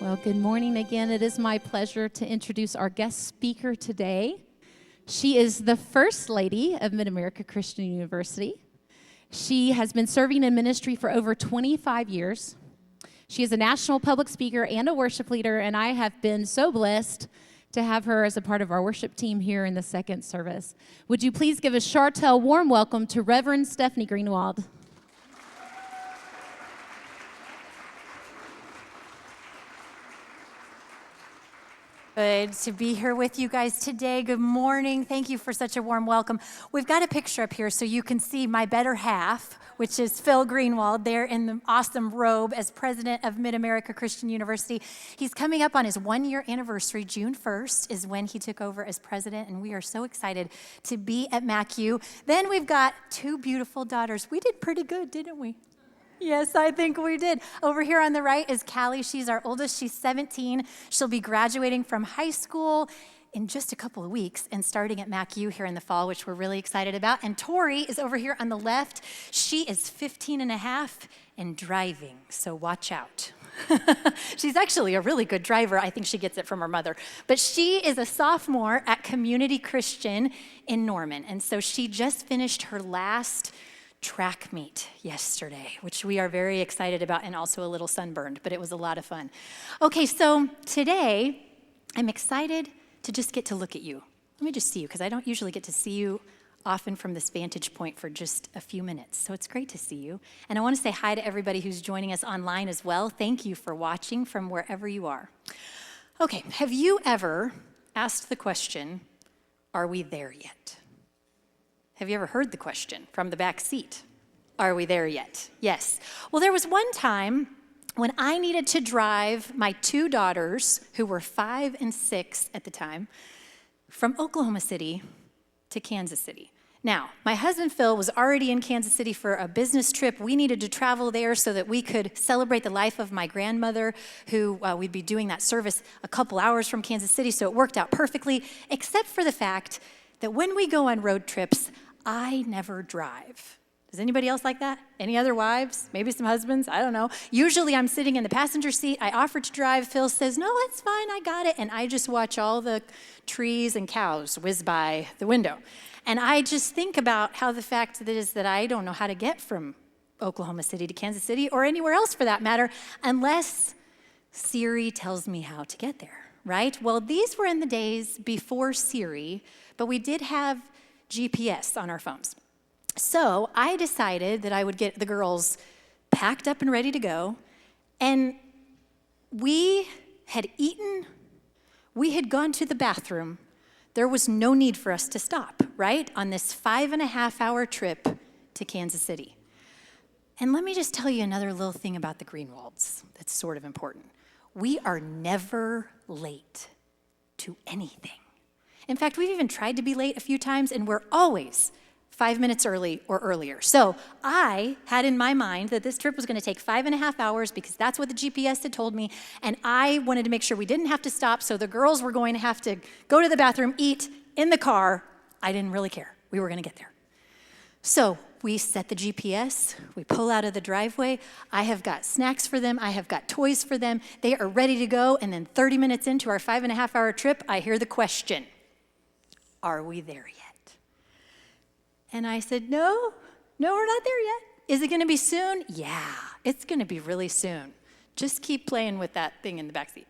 Well, good morning again. It is my pleasure to introduce our guest speaker today. She is the First Lady of Mid-America Christian University. She has been serving in ministry for over 25 years. She is a national public speaker and a worship leader, and I have been so blessed to have her as a part of our worship team here in the second service. Would you please give a Chartel warm welcome to Reverend Stephanie Greenwald. Good to be here with you guys today. Good morning. Thank you for such a warm welcome. We've got a picture up here so you can see my better half, which is Phil Greenwald, there in the awesome robe as president of Mid-America Christian University. He's coming up on his one-year anniversary. June 1st is when he took over as president, and we are so excited to be at MacU. Then we've got two beautiful daughters. We did pretty good, didn't we? Yes, I think we did. Over here on the right is Callie. She's our oldest. She's 17. She'll be graduating from high school in just a couple of weeks and starting at MacU here in the fall, which we're really excited about. And Tori is over here on the left. She is 15 and a half and driving, so watch out. She's actually a really good driver. I think she gets it from her mother. But she is a sophomore at Community Christian in Norman. And so she just finished her last track meet yesterday, which we are very excited about and also a little sunburned, but it was a lot of fun. Okay, so today I'm excited to just get to look at you. Let me just see you, because I don't usually get to see you often from this vantage point for just a few minutes. So it's great to see you. And I want to say hi to everybody who's joining us online as well. Thank you for watching from wherever you are. Okay, have you ever asked the question, are we there yet? Have you ever heard the question from the back seat? Are we there yet? Yes. Well, there was one time when I needed to drive my two daughters, who were 5 and 6 at the time, from Oklahoma City to Kansas City. Now, my husband Phil was already in Kansas City for a business trip. We needed to travel there so that we could celebrate the life of my grandmother, who we'd be doing that service a couple hours from Kansas City, so it worked out perfectly, except for the fact that when we go on road trips, I never drive. Does anybody else like that? Any other wives? Maybe some husbands? I don't know. Usually I'm sitting in the passenger seat. I offer to drive. Phil says, no, it's fine. I got it. And I just watch all the trees and cows whiz by the window. And I just think about how the fact that is that I don't know how to get from Oklahoma City to Kansas City or anywhere else for that matter, unless Siri tells me how to get there, right? Well, these were in the days before Siri, but we did have GPS on our phones. So I decided that I would get the girls packed up and ready to go. And we had eaten, we had gone to the bathroom. There was no need for us to stop, right? On this 5.5-hour trip to Kansas City. And let me just tell you another little thing about the Greenwalds that's sort of important. We are never late to anything. In fact, we've even tried to be late a few times, and we're always 5 minutes early or earlier. So I had in my mind that this trip was going to take 5.5 hours because that's what the GPS had told me, and I wanted to make sure we didn't have to stop, so the girls were going to have to go to the bathroom, eat in the car. I didn't really care. We were going to get there. So we set the GPS, we pull out of the driveway. I have got snacks for them. I have got toys for them. They are ready to go, and then 30 minutes into our 5.5-hour trip, I hear the question, are we there yet? And I said, no, we're not there yet. Is it going to be soon? Yeah, it's going to be really soon. Just keep playing with that thing in the backseat.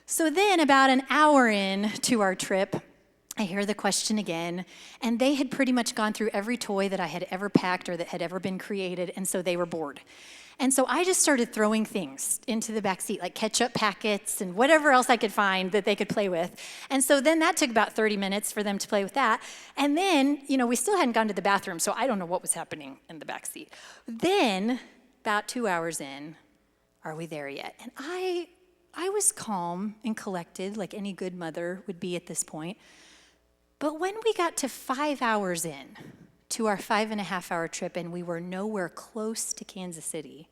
So then about an hour in to our trip, I hear the question again, and they had pretty much gone through every toy that I had ever packed or that had ever been created, and so they were bored. And so I just started throwing things into the back seat, like ketchup packets and whatever else I could find that they could play with. And so then that took about 30 minutes for them to play with that. And then, we still hadn't gone to the bathroom, so I don't know what was happening in the back seat. Then, about 2 hours in, are we there yet? And I was calm and collected, like any good mother would be at this point. But when we got to 5 hours in to our 5.5-hour trip, and we were nowhere close to Kansas City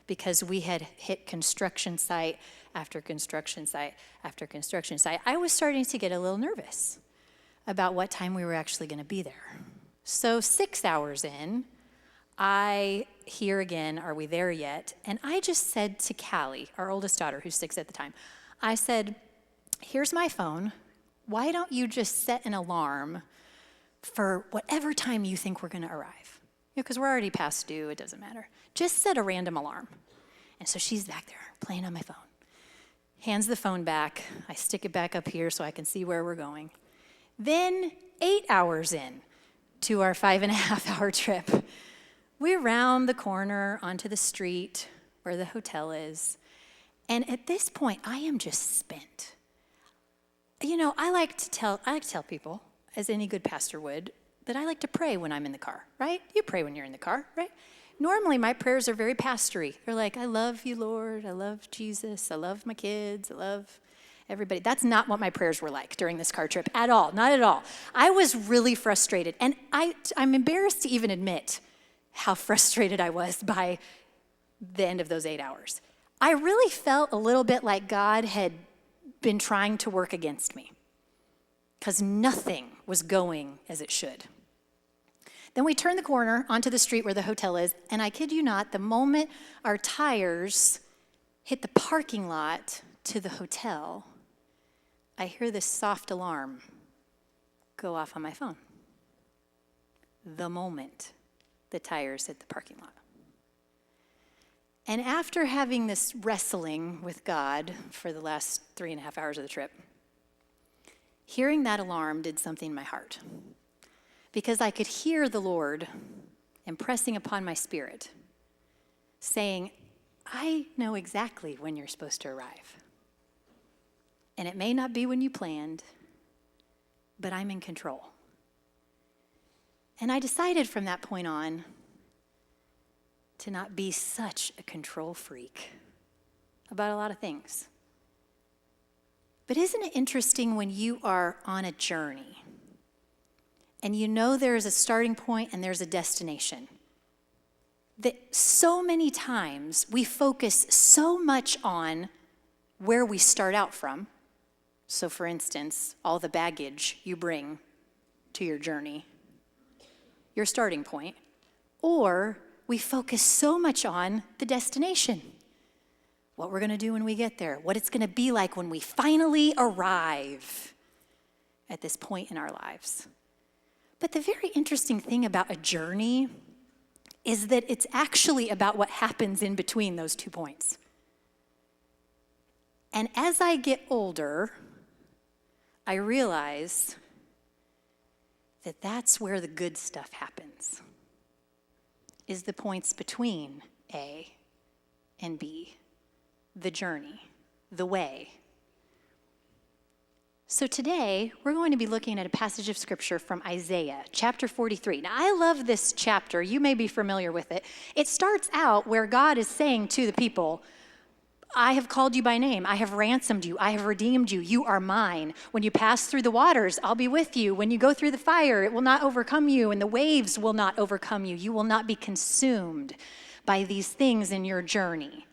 because we had hit construction site after construction site after construction site, I was starting to get a little nervous about what time we were actually going to be there. So 6 hours in, I here again? Are we there yet? And I just said to Callie, our oldest daughter, who's 6 at the time, I said, here's my phone. Why don't you just set an alarm for whatever time you think we're going to arrive? Because we're already past due, it doesn't matter. Just set a random alarm. And so she's back there playing on my phone. Hands the phone back. I stick it back up here so I can see where we're going. Then 8 hours in to our 5.5-hour trip, we round the corner onto the street where the hotel is. And at this point, I am just spent. You know, I like to tell people, as any good pastor would, that I like to pray when I'm in the car, right? You pray when you're in the car, right? Normally, my prayers are very pastory. They're like, I love you, Lord. I love Jesus. I love my kids. I love everybody. That's not what my prayers were like during this car trip at all, not at all. I was really frustrated. And I'm embarrassed to even admit how frustrated I was by the end of those 8 hours. I really felt a little bit like God had been trying to work against me because nothing was going as it should. Then we turned the corner onto the street where the hotel is, and I kid you not, the moment our tires hit the parking lot to the hotel, I hear this soft alarm go off on my phone. The moment the tires hit the parking lot. And after having this wrestling with God for the last 3.5 hours of the trip, hearing that alarm did something in my heart. Because I could hear the Lord impressing upon my spirit, saying, I know exactly when you're supposed to arrive. And it may not be when you planned, but I'm in control. And I decided from that point on to not be such a control freak about a lot of things. But isn't it interesting when you are on a journey and you know there's a starting point and there's a destination, that so many times we focus so much on where we start out from. So for instance, all the baggage you bring to your journey, your starting point, or we focus so much on the destination, what we're going to do when we get there, what it's going to be like when we finally arrive at this point in our lives. But the very interesting thing about a journey is that it's actually about what happens in between those 2 points. And as I get older, I realize that that's where the good stuff happens, is the points between A and B, the journey, the way. So today, we're going to be looking at a passage of scripture from Isaiah, chapter 43. Now, I love this chapter. You may be familiar with it. It starts out where God is saying to the people, I have called you by name. I have ransomed you. I have redeemed you. You are mine. When you pass through the waters, I'll be with you. When you go through the fire, it will not overcome you, and the waves will not overcome you. You will not be consumed by these things in your journey.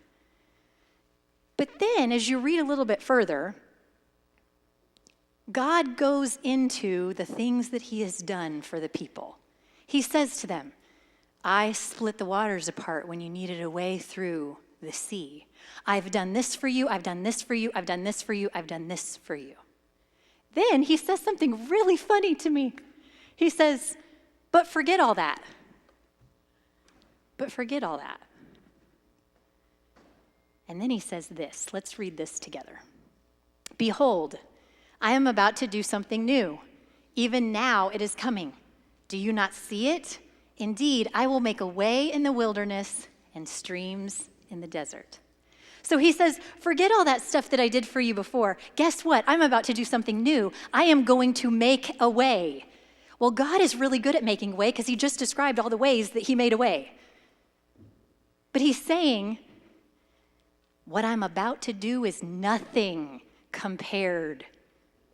But then, as you read a little bit further, God goes into the things that he has done for the people. He says to them, I split the waters apart when you needed a way through the sea. I've done this for you, I've done this for you, I've done this for you, I've done this for you. Then he says something really funny to me. He says, but forget all that. But forget all that. And then he says this. Let's read this together. Behold, I am about to do something new. Even now it is coming. Do you not see it? Indeed, I will make a way in the wilderness and streams in the desert. So he says, forget all that stuff that I did for you before. Guess what? I'm about to do something new. I am going to make a way. Well, God is really good at making a way because he just described all the ways that he made a way. But he's saying, what I'm about to do is nothing compared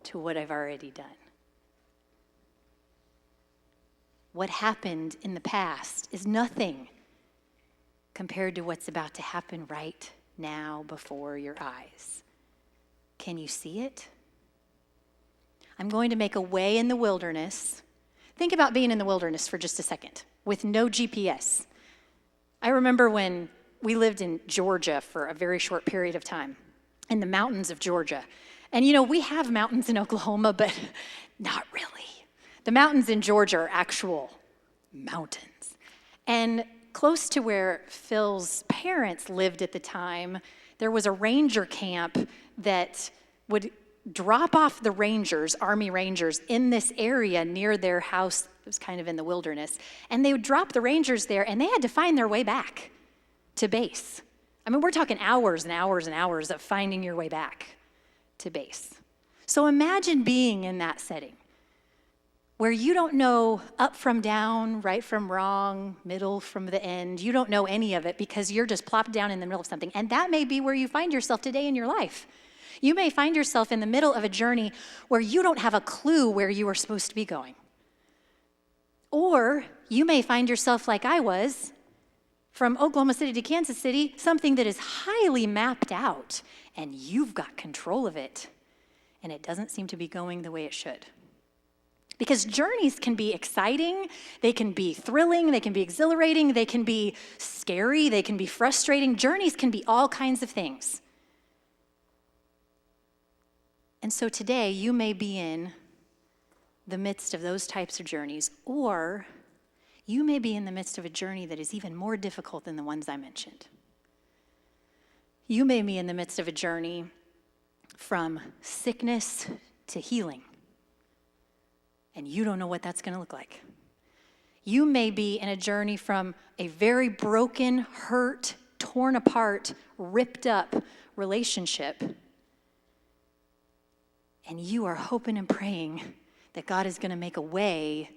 to what I've already done. What happened in the past is nothing compared to what's about to happen right now before your eyes. Can you see it? I'm going to make a way in the wilderness. Think about being in the wilderness for just a second with no GPS. I remember when we lived in Georgia for a very short period of time, in the mountains of Georgia. And we have mountains in Oklahoma, but not really. The mountains in Georgia are actual mountains. And close to where Phil's parents lived at the time, there was a ranger camp that would drop off the rangers, Army Rangers, in this area near their house. It was kind of in the wilderness. And they would drop the rangers there, and they had to find their way back to base. I mean, we're talking hours and hours and hours of finding your way back to base. So imagine being in that setting where you don't know up from down, right from wrong, middle from the end. You don't know any of it because you're just plopped down in the middle of something. And that may be where you find yourself today in your life. You may find yourself in the middle of a journey where you don't have a clue where you are supposed to be going. Or you may find yourself like I was, from Oklahoma City to Kansas City, something that is highly mapped out, and you've got control of it, and it doesn't seem to be going the way it should. Because journeys can be exciting, they can be thrilling, they can be exhilarating, they can be scary, they can be frustrating. Journeys can be all kinds of things. And so today, you may be in the midst of those types of journeys, or you may be in the midst of a journey that is even more difficult than the ones I mentioned. You may be in the midst of a journey from sickness to healing, and you don't know what that's going to look like. You may be in a journey from a very broken, hurt, torn apart, ripped up relationship, and you are hoping and praying that God is going to make a way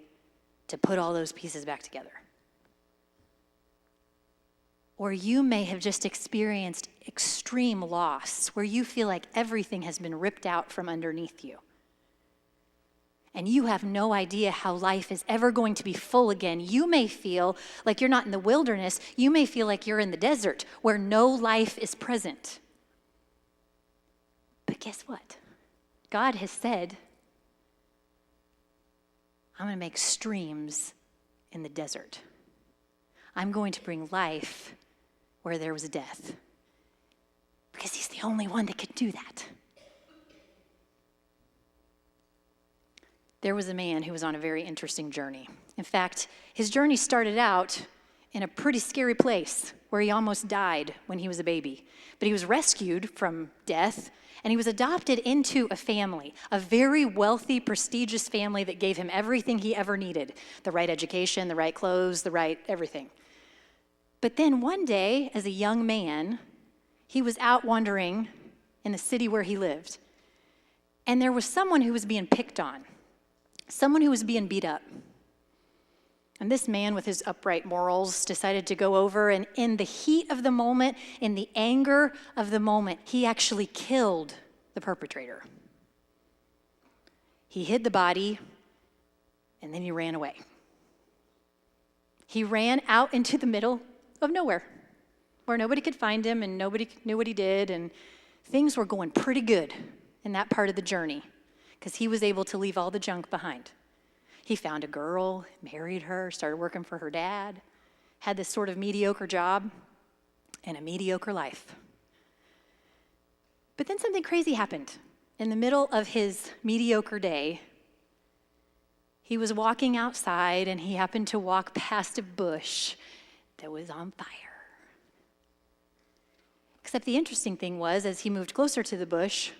to put all those pieces back together. Or you may have just experienced extreme loss where you feel like everything has been ripped out from underneath you. And you have no idea how life is ever going to be full again. You may feel like you're not in the wilderness. You may feel like you're in the desert where no life is present. But guess what? God has said, I'm going to make streams in the desert. I'm going to bring life where there was death. Because he's the only one that could do that. There was a man who was on a very interesting journey. In fact, his journey started out in a pretty scary place where he almost died when he was a baby. But he was rescued from death, and he was adopted into a family, a very wealthy, prestigious family that gave him everything he ever needed, the right education, the right clothes, the right everything. But then one day, as a young man, he was out wandering in the city where he lived, and there was someone who was being picked on, someone who was being beat up. And this man with his upright morals decided to go over, and in the heat of the moment, in the anger of the moment, he actually killed the perpetrator. He hid the body, and then he ran away. He ran out into the middle of nowhere, where nobody could find him and nobody knew what he did, and things were going pretty good in that part of the journey, because he was able to leave all the junk behind. He found a girl, married her, started working for her dad, had this sort of mediocre job and a mediocre life. But then something crazy happened. In the middle of his mediocre day, he was walking outside and he happened to walk past a bush that was on fire. Except the interesting thing was, as he moved closer to the bush,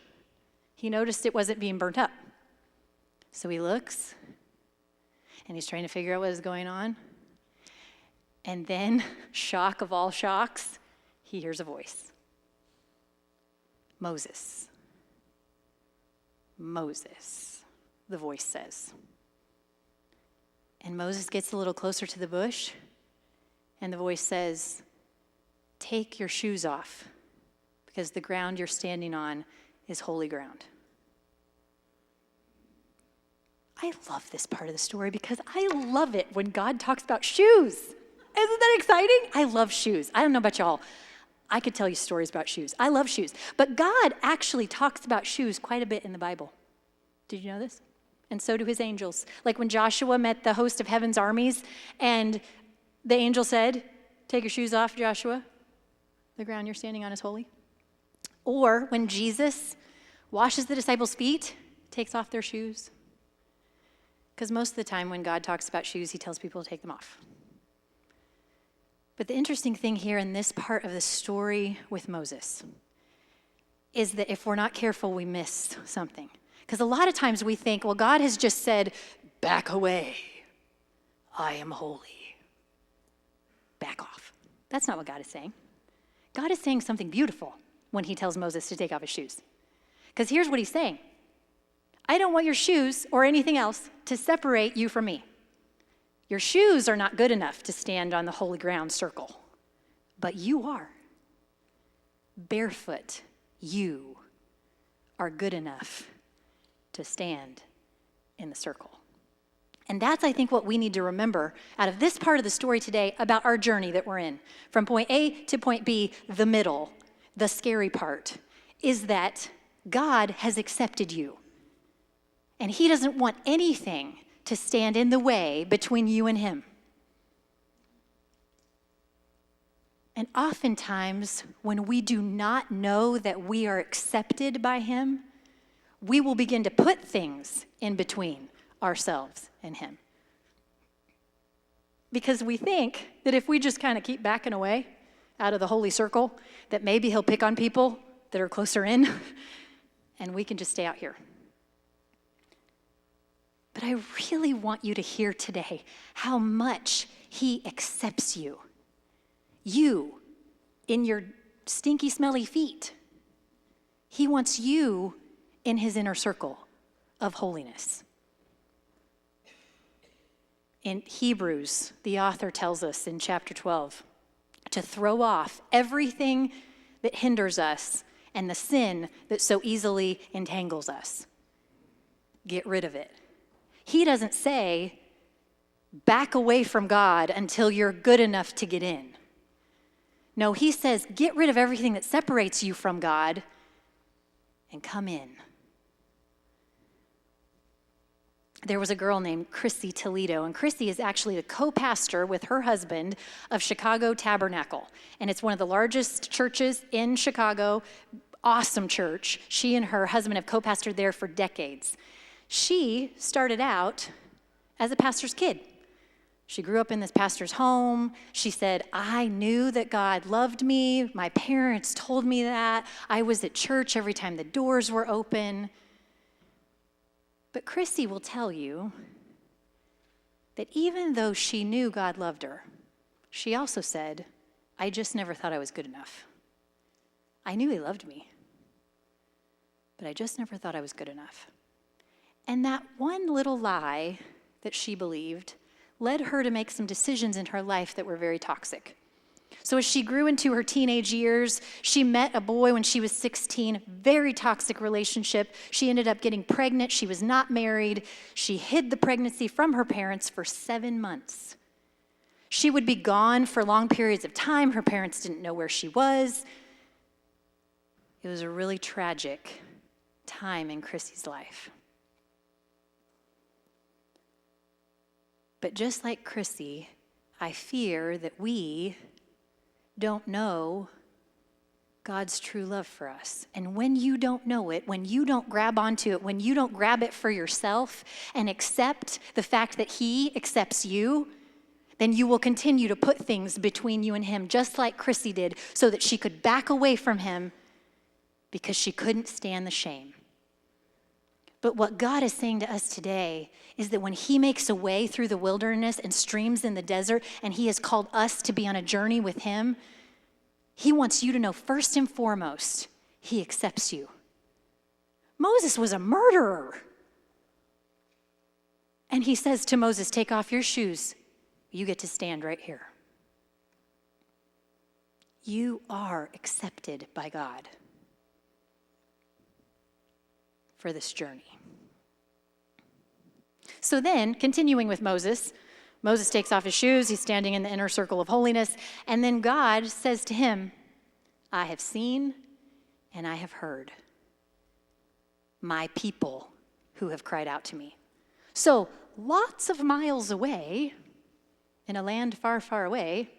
he noticed it wasn't being burnt up. So he looks, and he's trying to figure out what is going on. And then, shock of all shocks, he hears a voice. Moses. Moses, the voice says. And Moses gets a little closer to the bush, and the voice says, take your shoes off, because the ground you're standing on is holy ground. I love this part of the story because I love it when God talks about shoes. Isn't that exciting? I love shoes. I don't know about y'all. I could tell you stories about shoes. I love shoes. But God actually talks about shoes quite a bit in the Bible. Did you know this? And so do his angels. Like when Joshua met the host of heaven's armies, and the angel said, take your shoes off, Joshua. The ground you're standing on is holy. Or when Jesus washes the disciples' feet, takes off their shoes. Because most of the time when God talks about shoes, he tells people to take them off. But the interesting thing here in this part of the story with Moses is that if we're not careful, we miss something. Because a lot of times we think, well, God has just said, back away. I am holy. Back off. That's not what God is saying. God is saying something beautiful when he tells Moses to take off his shoes. Because here's what he's saying. I don't want your shoes or anything else to separate you from me. Your shoes are not good enough to stand on the holy ground circle, but you are. Barefoot, you are good enough to stand in the circle. And that's, I think, what we need to remember out of this part of the story today about our journey that we're in. From point A to point B, the middle, the scary part, is that God has accepted you. And he doesn't want anything to stand in the way between you and him. And oftentimes, when we do not know that we are accepted by him, we will begin to put things in between ourselves and him. Because we think that if we just kind of keep backing away out of the holy circle, that maybe he'll pick on people that are closer in, and we can just stay out here. But I really want you to hear today how much he accepts you. You, in your stinky, smelly feet. He wants you in his inner circle of holiness. In Hebrews, the author tells us in chapter 12 to throw off everything that hinders us and the sin that so easily entangles us. Get rid of it. He doesn't say, back away from God until you're good enough to get in. No, he says, get rid of everything that separates you from God and come in. There was a girl named Chrissy Toledo, and Chrissy is actually the co-pastor with her husband of Chicago Tabernacle. And it's one of the largest churches in Chicago, awesome church. She and her husband have co-pastored there for decades. She started out as a pastor's kid. She grew up in this pastor's home. She said, I knew that God loved me. My parents told me that. I was at church every time the doors were open. But Chrissy will tell you that even though she knew God loved her, she also said, I just never thought I was good enough. I knew he loved me, but I just never thought I was good enough. And that one little lie that she believed led her to make some decisions in her life that were very toxic. So as she grew into her teenage years, she met a boy when she was 16, very toxic relationship. She ended up getting pregnant. She was not married. She hid the pregnancy from her parents for 7 months. She would be gone for long periods of time. Her parents didn't know where she was. It was a really tragic time in Chrissy's life. But just like Chrissy, I fear that we don't know God's true love for us. And when you don't know it, when you don't grab onto it, when you don't grab it for yourself and accept the fact that he accepts you, then you will continue to put things between you and him, just like Chrissy did, so that she could back away from him because she couldn't stand the shame. But what God is saying to us today is that when he makes a way through the wilderness and streams in the desert, and he has called us to be on a journey with him, he wants you to know first and foremost, he accepts you. Moses was a murderer. And he says to Moses, take off your shoes. You get to stand right here. You are accepted by God for this journey. So then, continuing with Moses, Moses takes off his shoes. He's standing in the inner circle of holiness. And then God says to him, I have seen and I have heard my people who have cried out to me. So lots of miles away, in a land far, far away,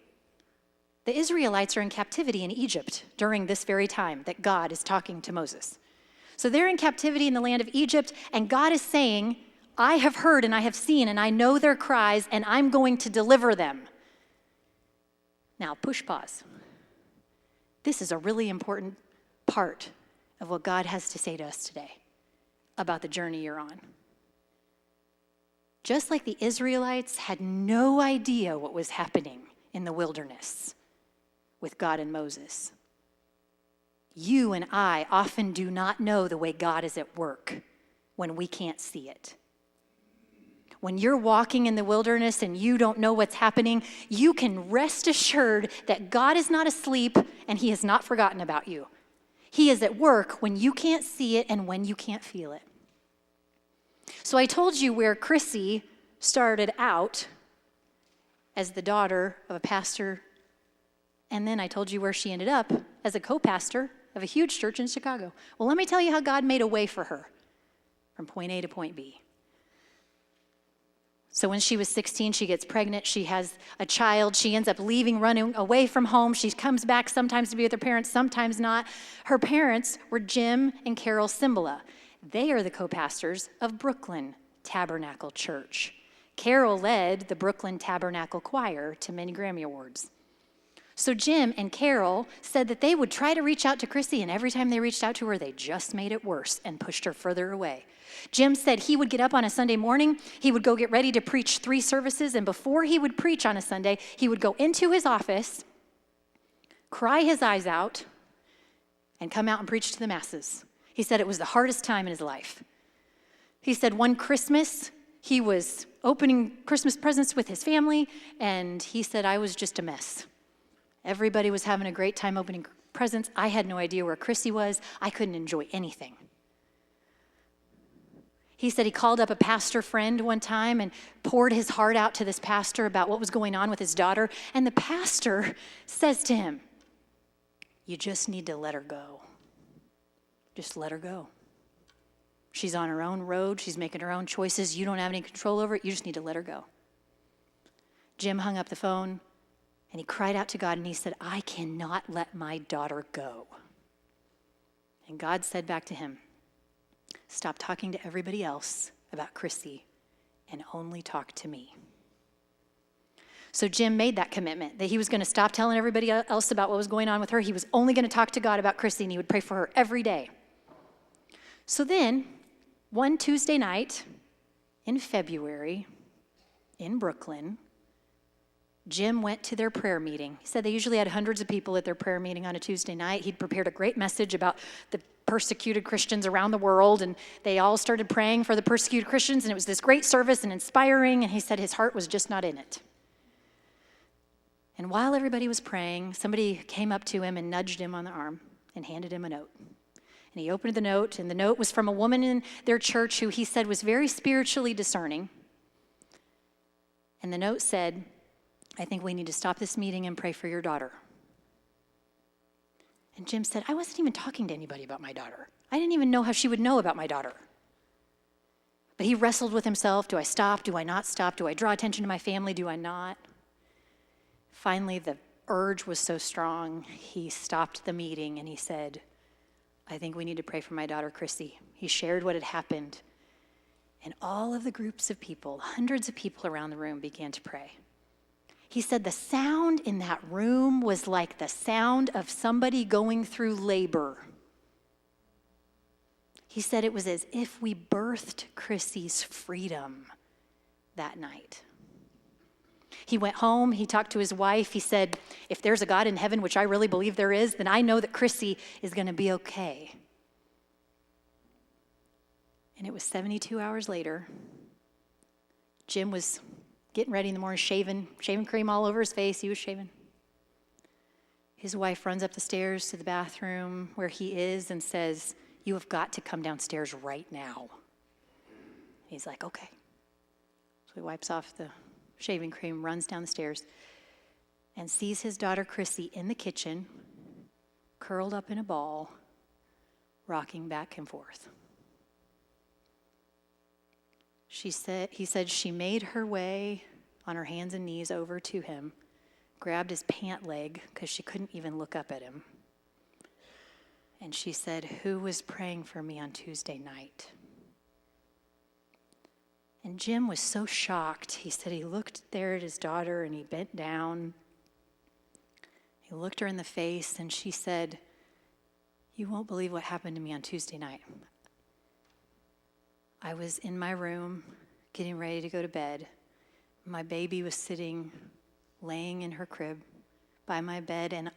The Israelites are in captivity in Egypt during this very time that God is talking to Moses. So they're in captivity in the land of Egypt, and God is saying, I have heard and I have seen and I know their cries, and I'm going to deliver them. Now, push pause. This is a really important part of what God has to say to us today about the journey you're on. Just like the Israelites had no idea what was happening in the wilderness with God and Moses, you and I often do not know the way God is at work when we can't see it. When you're walking in the wilderness and you don't know what's happening, you can rest assured that God is not asleep and he has not forgotten about you. He is at work when you can't see it and when you can't feel it. So I told you where Chrissy started out as the daughter of a pastor, and then I told you where she ended up as a co-pastor of a huge church in Chicago. Well, let me tell you how God made a way for her from point A to point B. So when she was 16, she gets pregnant. She has a child. She ends up leaving, running away from home. She comes back sometimes to be with her parents, sometimes not. Her parents were Jim and Carol Cimbala. They are the co-pastors of Brooklyn Tabernacle Church. Carol led the Brooklyn Tabernacle Choir to many Grammy Awards. So Jim and Carol said that they would try to reach out to Chrissy, and every time they reached out to her, they just made it worse and pushed her further away. Jim said he would get up on a Sunday morning, he would go get ready to preach 3 services, and before he would preach on a Sunday, he would go into his office, cry his eyes out, and come out and preach to the masses. He said it was the hardest time in his life. He said one Christmas, he was opening Christmas presents with his family, and he said, I was just a mess. Everybody was having a great time opening presents. I had no idea where Chrissy was. I couldn't enjoy anything. He said he called up a pastor friend one time and poured his heart out to this pastor about what was going on with his daughter. And the pastor says to him, you just need to let her go. Just let her go. She's on her own road. She's making her own choices. You don't have any control over it. You just need to let her go. Jim hung up the phone and he cried out to God and he said, I cannot let my daughter go. And God said back to him, stop talking to everybody else about Chrissy and only talk to me. So Jim made that commitment that he was going to stop telling everybody else about what was going on with her. He was only going to talk to God about Chrissy, and he would pray for her every day. So then, one Tuesday night in February in Brooklyn, Jim went to their prayer meeting. He said they usually had hundreds of people at their prayer meeting on a Tuesday night. He'd prepared a great message about the persecuted Christians around the world, and they all started praying for the persecuted Christians, and it was this great service and inspiring, and he said his heart was just not in it. And while everybody was praying, somebody came up to him and nudged him on the arm and handed him a note. And he opened the note, and the note was from a woman in their church who he said was very spiritually discerning. And the note said, I think we need to stop this meeting and pray for your daughter. And Jim said, I wasn't even talking to anybody about my daughter. I didn't even know how she would know about my daughter. But he wrestled with himself. Do I stop? Do I not stop? Do I draw attention to my family? Do I not? Finally, the urge was so strong, he stopped the meeting and he said, I think we need to pray for my daughter, Chrissy. He shared what had happened. And all of the groups of people, hundreds of people around the room, began to pray. He said the sound in that room was like the sound of somebody going through labor. He said it was as if we birthed Chrissy's freedom that night. He went home, he talked to his wife, he said, if there's a God in heaven, which I really believe there is, then I know that Chrissy is going to be okay. And it was 72 hours later. Jim was getting ready in the morning, shaving cream all over his face. He was shaving. His wife runs up the stairs to the bathroom where he is and says, you have got to come downstairs right now. He's like, okay. So he wipes off the shaving cream, runs down the stairs, and sees his daughter Chrissy in the kitchen, curled up in a ball, rocking back and forth. He said she made her way on her hands and knees over to him, grabbed his pant leg because she couldn't even look up at him. And she said, "Who was praying for me on Tuesday night?" And Jim was so shocked. He said he looked there at his daughter and he bent down. He looked her in the face and she said, "You won't believe what happened to me on Tuesday night. I was in my room getting ready to go to bed. My baby was laying in her crib by my bed, and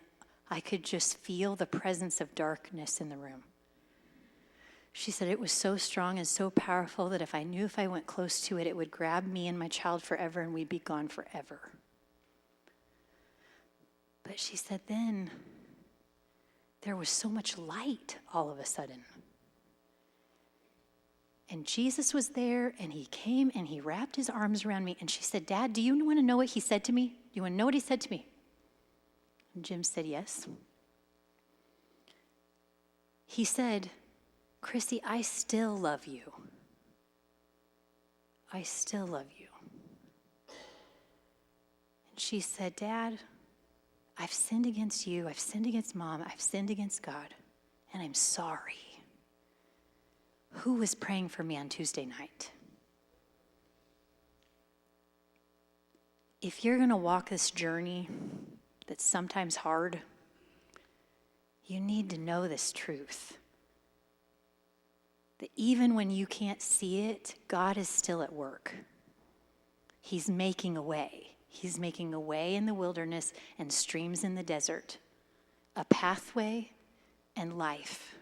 I could just feel the presence of darkness in the room." She said it was so strong and so powerful that if I went close to it, it would grab me and my child forever and we'd be gone forever. But she said then there was so much light all of a sudden. And Jesus was there, and he came and he wrapped his arms around me. And she said, "Dad, do you want to know what he said to me? Do you want to know what he said to me?" And Jim said, "Yes." He said, "Chrissy, I still love you. I still love you." And she said, "Dad, I've sinned against you. I've sinned against Mom. I've sinned against God, and I'm sorry. Who was praying for me on Tuesday night?" If you're going to walk this journey that's sometimes hard, you need to know this truth. That even when you can't see it, God is still at work. He's making a way. He's making a way in the wilderness and streams in the desert, a pathway and life.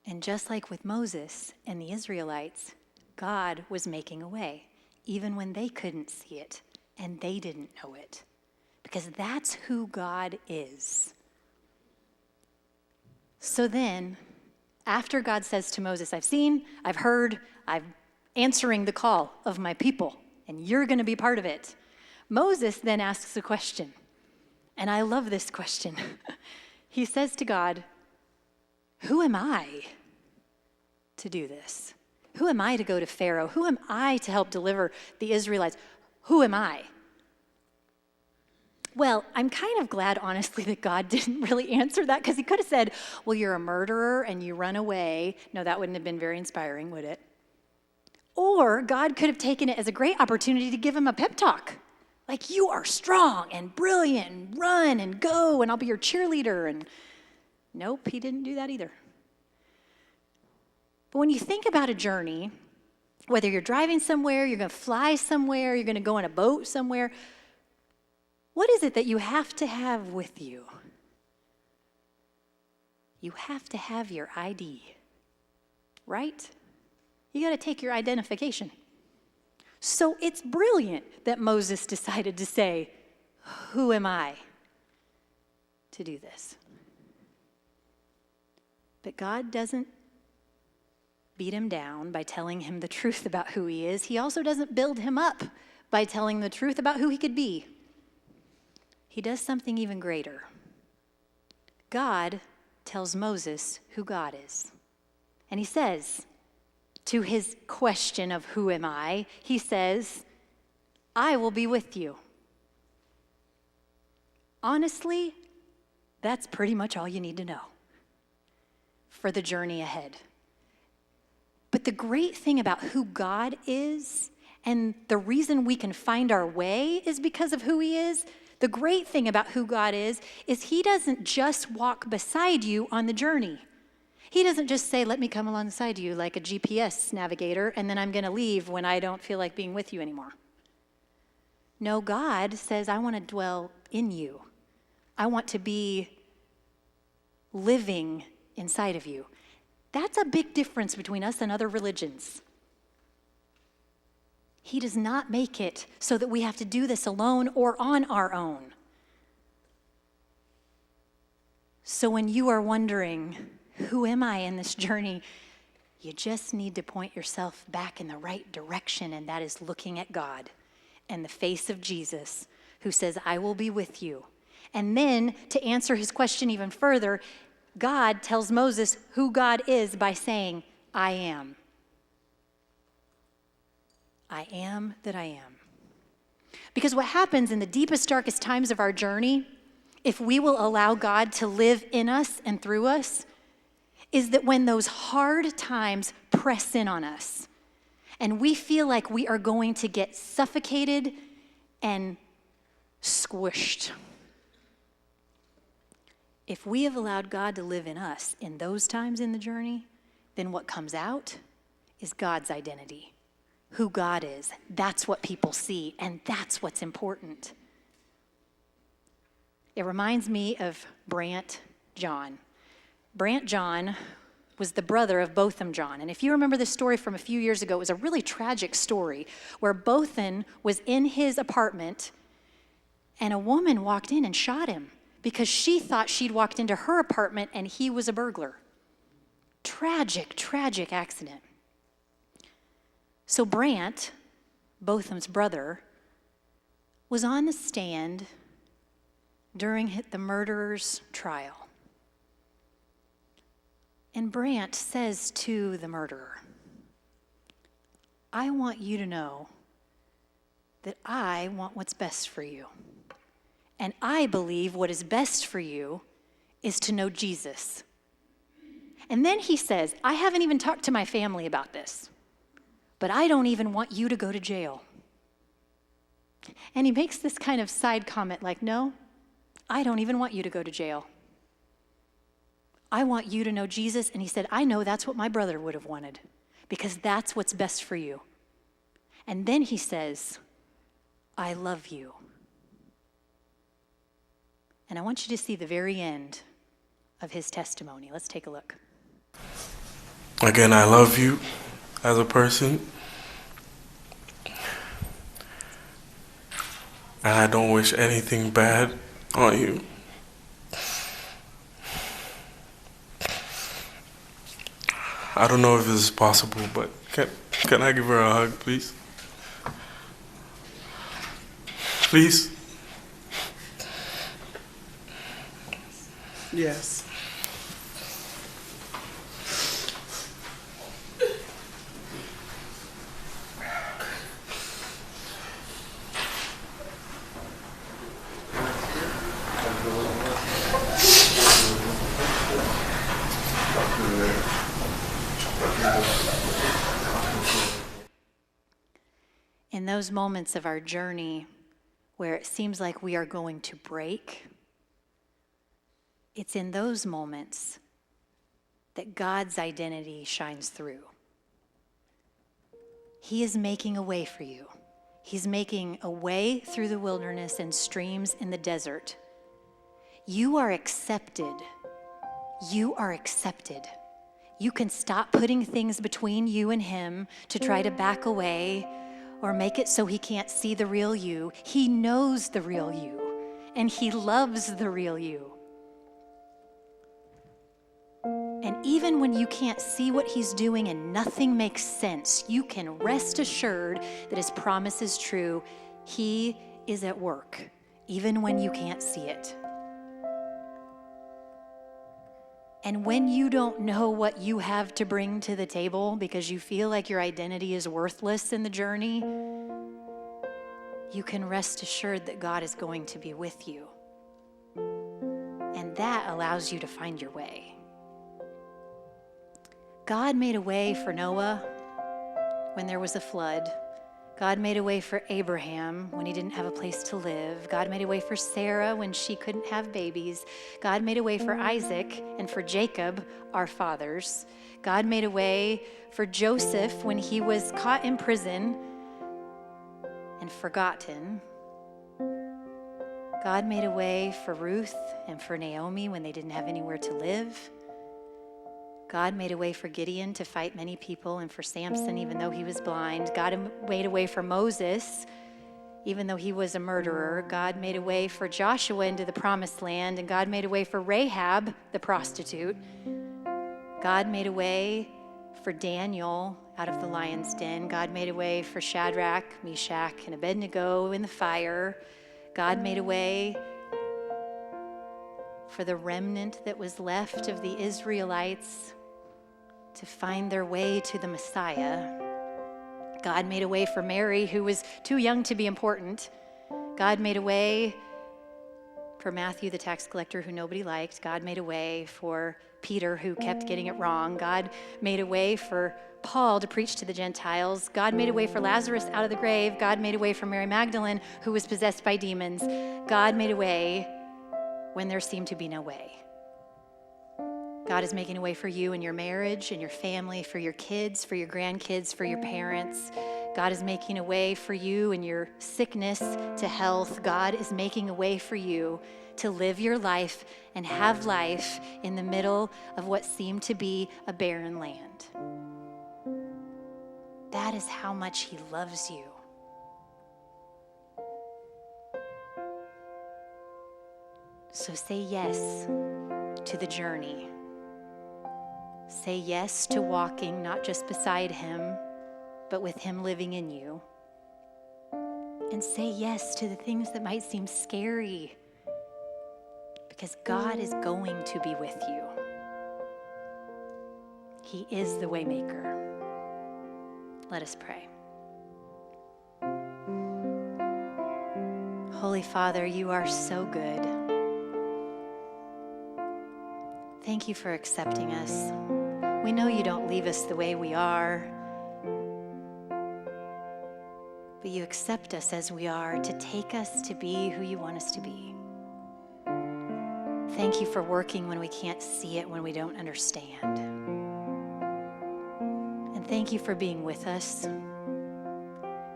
And just like with Moses and the Israelites, God was making a way, even when they couldn't see it and they didn't know it, because that's who God is. So then, after God says to Moses, "I've seen, I've heard, I'm answering the call of my people, and you're going to be part of it," Moses then asks a question, and I love this question. He says to God, "Who am I to do this? Who am I to go to Pharaoh? Who am I to help deliver the Israelites? Who am I?" Well, I'm kind of glad, honestly, that God didn't really answer that, because he could have said, "Well, you're a murderer and you run away." No, that wouldn't have been very inspiring, would it? Or God could have taken it as a great opportunity to give him a pep talk. Like, "You are strong and brilliant, and run and go, and I'll be your cheerleader." And nope, he didn't do that either. But when you think about a journey, whether you're driving somewhere, you're going to fly somewhere, you're going to go on a boat somewhere, what is it that you have to have with you? You have to have your ID, right? You got to take your identification. So it's brilliant that Moses decided to say, "Who am I to do this?" But God doesn't beat him down by telling him the truth about who he is. He also doesn't build him up by telling the truth about who he could be. He does something even greater. God tells Moses who God is. And he says, to his question of "Who am I?" he says, "I will be with you." Honestly, that's pretty much all you need to know for the journey ahead. But the great thing about who God is, and the reason we can find our way is because of who he is. The great thing about who God is he doesn't just walk beside you on the journey. He doesn't just say, "Let me come alongside you like a GPS navigator, and then I'm going to leave when I don't feel like being with you anymore." No, God says, "I want to dwell in you. I want to be living inside of you." That's a big difference between us and other religions. He does not make it so that we have to do this alone or on our own. So when you are wondering, "Who am I in this journey?" you just need to point yourself back in the right direction, and that is looking at God and the face of Jesus, who says, "I will be with you." And then, to answer his question even further, God tells Moses who God is by saying, "I am. I am that I am." Because what happens in the deepest, darkest times of our journey, if we will allow God to live in us and through us, is that when those hard times press in on us and we feel like we are going to get suffocated and squished, if we have allowed God to live in us in those times in the journey, then what comes out is God's identity, who God is. That's what people see, and that's what's important. It reminds me of Brant John. Brant John was the brother of Botham John. And if you remember the story from a few years ago, it was a really tragic story where Botham was in his apartment and a woman walked in and shot him because she thought she'd walked into her apartment and he was a burglar. Tragic, tragic accident. So Brant, Botham's brother, was on the stand during the murderer's trial. And Brant says to the murderer, I want you to know that I want what's best for you. And I believe what is best for you is to know Jesus. And then he says, I haven't even talked to my family about this, but I don't even want you to go to jail. And he makes this kind of side comment like, no, I don't even want you to go to jail. I want you to know Jesus. And he said, I know that's what my brother would have wanted because that's what's best for you. And then he says, I love you. And I want you to see the very end of his testimony. Let's take a look. Again, I love you as a person. And I don't wish anything bad on you. I don't know if this is possible, but can I give her a hug, please? Please? Yes. In those moments of our journey where it seems like we are going to break, it's in those moments that God's identity shines through. He is making a way for you. He's making a way through the wilderness and streams in the desert. You are accepted. You are accepted. You can stop putting things between you and him to try to back away or make it so he can't see the real you. He knows the real you, and he loves the real you. And even when you can't see what he's doing and nothing makes sense, you can rest assured that his promise is true. He is at work, even when you can't see it. And when you don't know what you have to bring to the table because you feel like your identity is worthless in the journey, you can rest assured that God is going to be with you. And that allows you to find your way. God made a way for Noah when there was a flood. God made a way for Abraham when he didn't have a place to live. God made a way for Sarah when she couldn't have babies. God made a way for Isaac and for Jacob, our fathers. God made a way for Joseph when he was caught in prison and forgotten. God made a way for Ruth and for Naomi when they didn't have anywhere to live. God made a way for Gideon to fight many people and for Samson, even though he was blind. God made a way for Moses, even though he was a murderer. God made a way for Joshua into the promised land, and God made a way for Rahab, the prostitute. God made a way for Daniel out of the lion's den. God made a way for Shadrach, Meshach, and Abednego in the fire. God made a way for the remnant that was left of the Israelites to find their way to the Messiah. God made a way for Mary, who was too young to be important, God made a way for Matthew, the tax collector, who nobody liked. God made a way for Peter, who kept getting it wrong. God made a way for Paul to preach to the Gentiles. God made a way for Lazarus out of the grave. God made a way for Mary Magdalene, who was possessed by demons. God made a way when there seemed to be no way. God is making a way for you in your marriage, in your family, for your kids, for your grandkids, for your parents. God is making a way for you in your sickness to health. God is making a way for you to live your life and have life in the middle of what seemed to be a barren land. That is how much He loves you. So say yes to the journey. Say yes to walking not just beside Him, but with Him living in you. And say yes to the things that might seem scary, because God is going to be with you. He is the way maker. Let us pray. Holy Father, you are so good. Thank you for accepting us. We know you don't leave us the way we are, but you accept us as we are to take us to be who you want us to be. Thank you for working when we can't see it, when we don't understand. And thank you for being with us,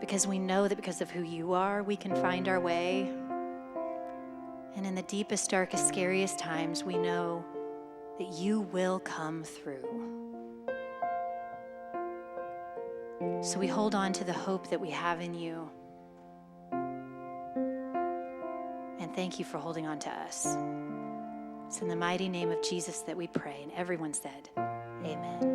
because we know that because of who you are, we can find our way. And in the deepest, darkest, scariest times, we know that you will come through. So we hold on to the hope that we have in you. And thank you for holding on to us. It's in the mighty name of Jesus that we pray. And everyone said, amen.